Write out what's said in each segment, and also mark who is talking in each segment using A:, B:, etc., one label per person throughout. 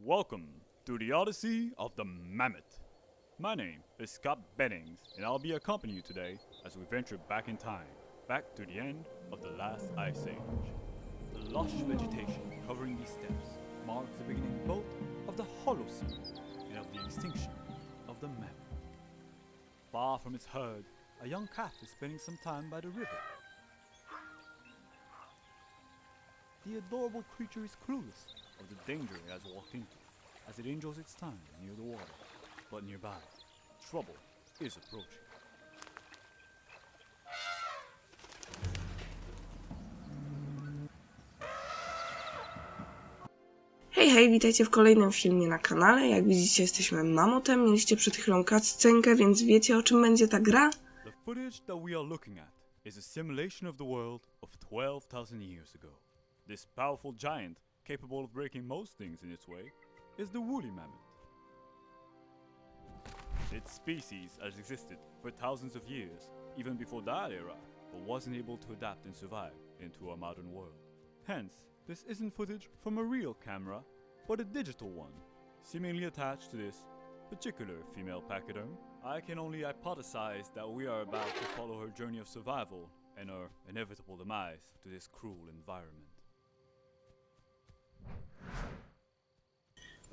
A: Welcome to the Odyssey of the Mammoth. My name is Scott Bennings, and I'll be accompanying you today as we venture back in time, back to the end of the last ice age. The lush vegetation covering these steppes marks the beginning both of the Holocene and of the extinction of the mammoth. Far from its herd, a young calf is spending some time by the river. The adorable creature is clueless of the danger it has walked into, as it enjoys its time near the water. But nearby, trouble is approaching.
B: Hej, hej, witajcie w kolejnym filmie na kanale. Jak widzicie, jesteśmy mamotem. Mieliście przed chwilą cutscenkę, więc wiecie, o czym będzie ta gra?
A: The footage that we are looking at is a simulation of the world of 12,000 years ago. This powerful giant, capable of breaking most things in its way, is the woolly mammoth. Its species has existed for thousands of years, even before that era, but wasn't able to adapt and survive into our modern world. Hence, this isn't footage from a real camera, but a digital one, seemingly attached to this particular female pachyderm. I can only hypothesize that we are about to follow her journey of survival and her inevitable demise to this cruel environment.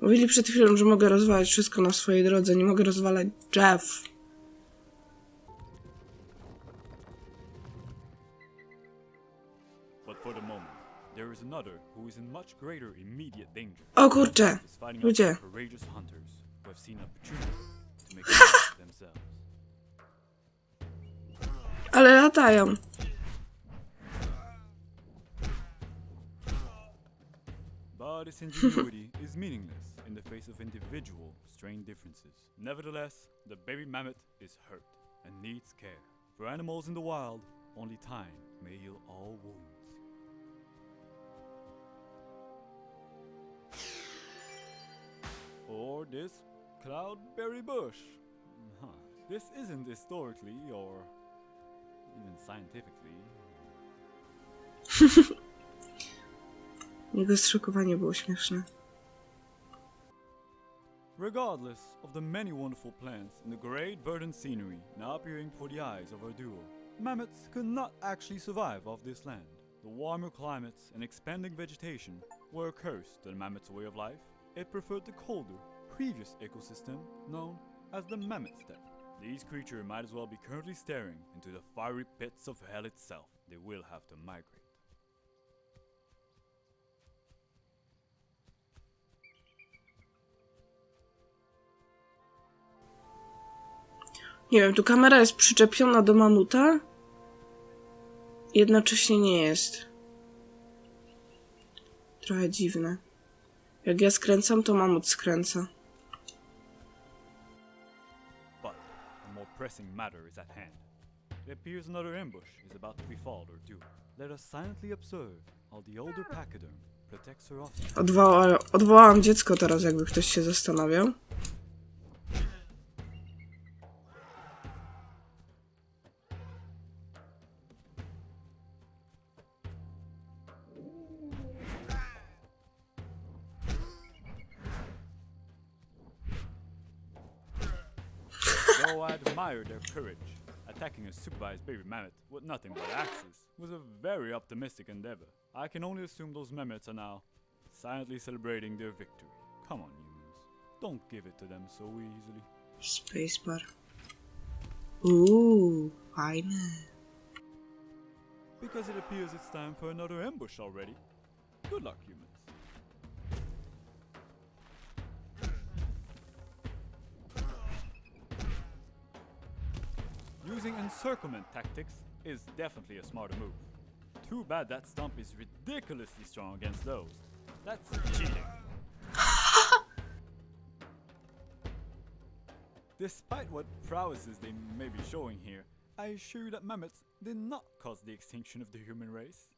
B: Mówili przed chwilą, że mogę rozwalać wszystko na swojej drodze. Nie mogę rozwalać drzew.
A: But for the moment, there is another who is in much greater immediate danger.
B: O kurczę,
A: Is fighting
B: ludzie.
A: off courageous hunters who have seen opportunity to make a name for themselves.
B: Ale latają.
A: But its ingenuity is meaningless in the face of individual strain differences. Nevertheless, the baby mammoth is hurt and needs care. For animals in the wild, only time may heal all wounds. Or this cloudberry bush. This isn't historically or even scientifically.
B: Jego zszokowanie było śmieszne.
A: Regardless of the many wonderful plants and the great verdant scenery now appearing before the eyes of our duo, mammoths could not actually survive off this land. The warmer climates and expanding vegetation were a curse to the mammoth's way of life. It preferred the colder, previous ecosystem known as the mammoth steppe. These creatures might as well be currently staring into the fiery pits of hell itself. They will have to migrate.
B: Nie wiem, tu kamera jest przyczepiona do mamuta. Jednocześnie nie jest. Trochę dziwne. Jak ja skręcam, to mamut skręca.
A: But a more pressing matter is at hand. It appears another ambush is about to befall our duo. Let us silently observe how the older pachyderm protects her offspring.
B: Odwołałam dziecko teraz, jakby ktoś się zastanawiał.
A: Though I admire their courage, attacking a supervised baby mammoth with nothing but axes was a very optimistic endeavor. I can only assume those mammoths are now silently celebrating their victory. Come on, humans. Don't give it to them so easily.
B: Spacebar. Fajne.
A: Because it appears it's time for another ambush already. Good luck, humans. Using encirclement tactics is definitely a smarter move. Too bad that stump is ridiculously strong against those. That's cheating. Despite what prowesses they may be showing here, I assure you that mammoths did not cause the extinction of the human race.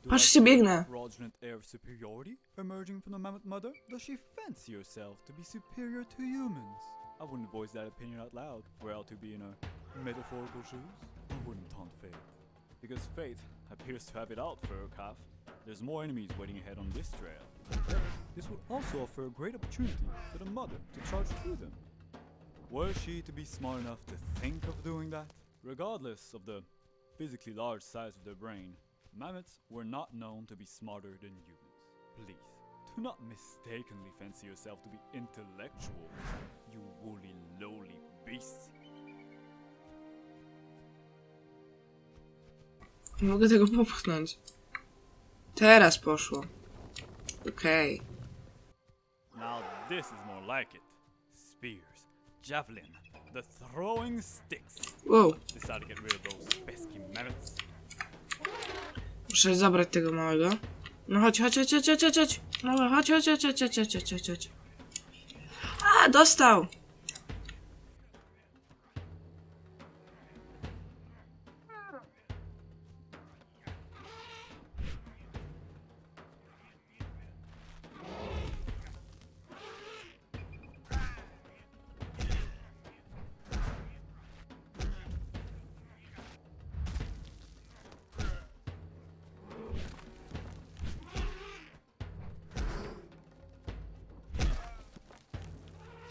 B: Patrzcie, biegnę.
A: Fraudulent air of superiority emerging from the mammoth mother? Does she fancy herself to be superior to humans? I wouldn't voice that opinion out loud, were I to be in her metaphorical shoes. I wouldn't taunt fate. Because fate appears to have it out for her calf. There's more enemies waiting ahead on this trail. This would also offer a great opportunity for the mother to charge through them. Were she to be smart enough to think of doing that? Regardless of the physically large size of their brain, mammoths were not known to be smarter than humans. Please, do not mistakenly fancy yourself to be intellectual, you woolly, lowly beasts.
B: Nie mogę tego popchnąć. Teraz poszło. Okej.
A: Now this is more like it. Spears, javelin, the throwing sticks.
B: Wow.
A: Decide to get rid of those pesky mammoths.
B: Muszę zabrać tego małego. No chodź. Mały, chodź. A, dostał!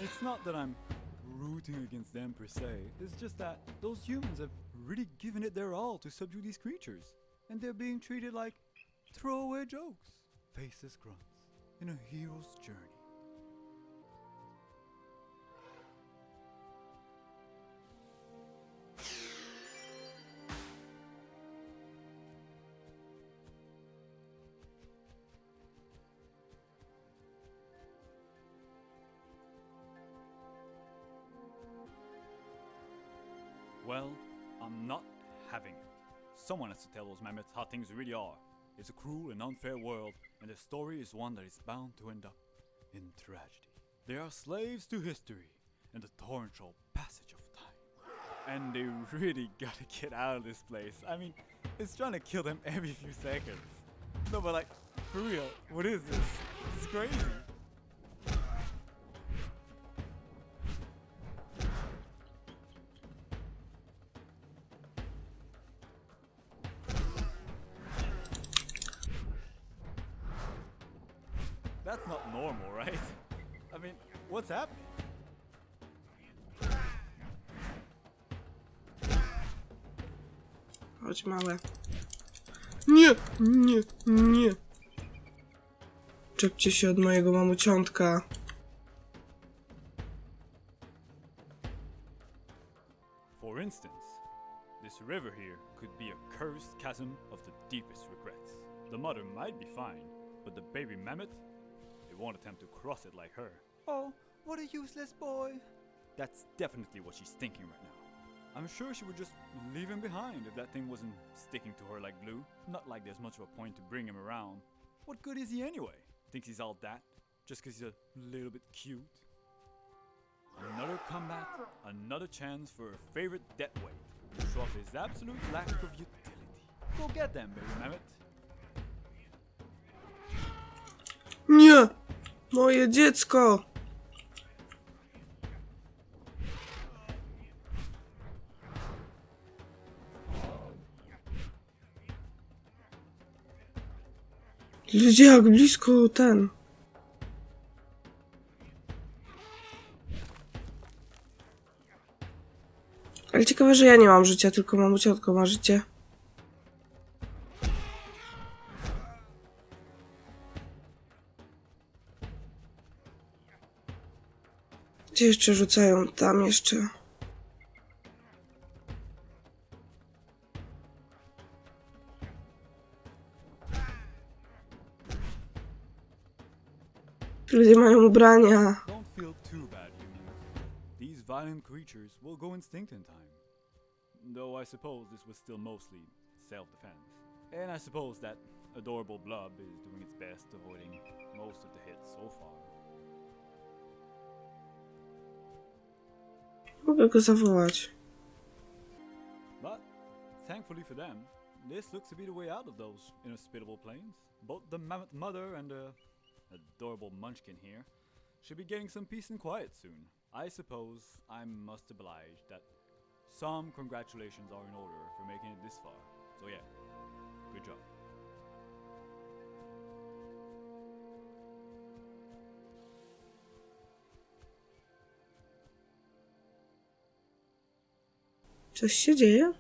A: It's not that I'm rooting against them per se, it's just that those humans have really given it their all to subdue these creatures, and they're being treated like throwaway jokes, faceless grunts, in a hero's journey. Well, I'm not having it. Someone has to tell those mammoths how things really are. It's a cruel and unfair world, and the story is one that is bound to end up in tragedy. They are slaves to history and the torrential passage of time. And they really gotta get out of this place. I mean, it's trying to kill them every few seconds. No, but like, for real, what is this? It's crazy. That's not normal, right? I mean, what's happening?
B: Chodź, małe. Nie. Czepcie się od mojego mamuciątka.
A: For instance, this river here could be a cursed chasm of the deepest regrets. The mother might be fine, but the baby mammoth, it won't attempt to cross it like her. Oh, what a useless boy. That's definitely what she's thinking right now. I'm sure she would just leave him behind if that thing wasn't sticking to her like glue. Not like there's much of a point to bring him around. What good is he anyway? Thinks he's all that, just cause he's a little bit cute? Another combat, another chance for her favorite death weight to show off his absolute lack of utility. Go get them, baby mammoth.
B: Nie! Moje dziecko! Ludzie, jak blisko ten. Ale ciekawe, że ja nie mam życia, tylko mamuciotko ma życie. Gdzie jeszcze rzucają? Tam jeszcze. Ludzie mają ubrania.
A: Don't feel too bad, humans. These violent creatures will go extinct in time. Though I suppose this was still mostly self-defense. And I suppose that adorable blob is doing its best, avoiding most of the hits so far.
B: Mogę go zawołać.
A: But, thankfully for them, this looks to be the way out of those inhospitable plains. Both the mammoth mother and the adorable munchkin here should be getting some peace and quiet soon. I suppose I must oblige that some congratulations are in order for making it this far. So yeah, good job.
B: Coś się dzieje?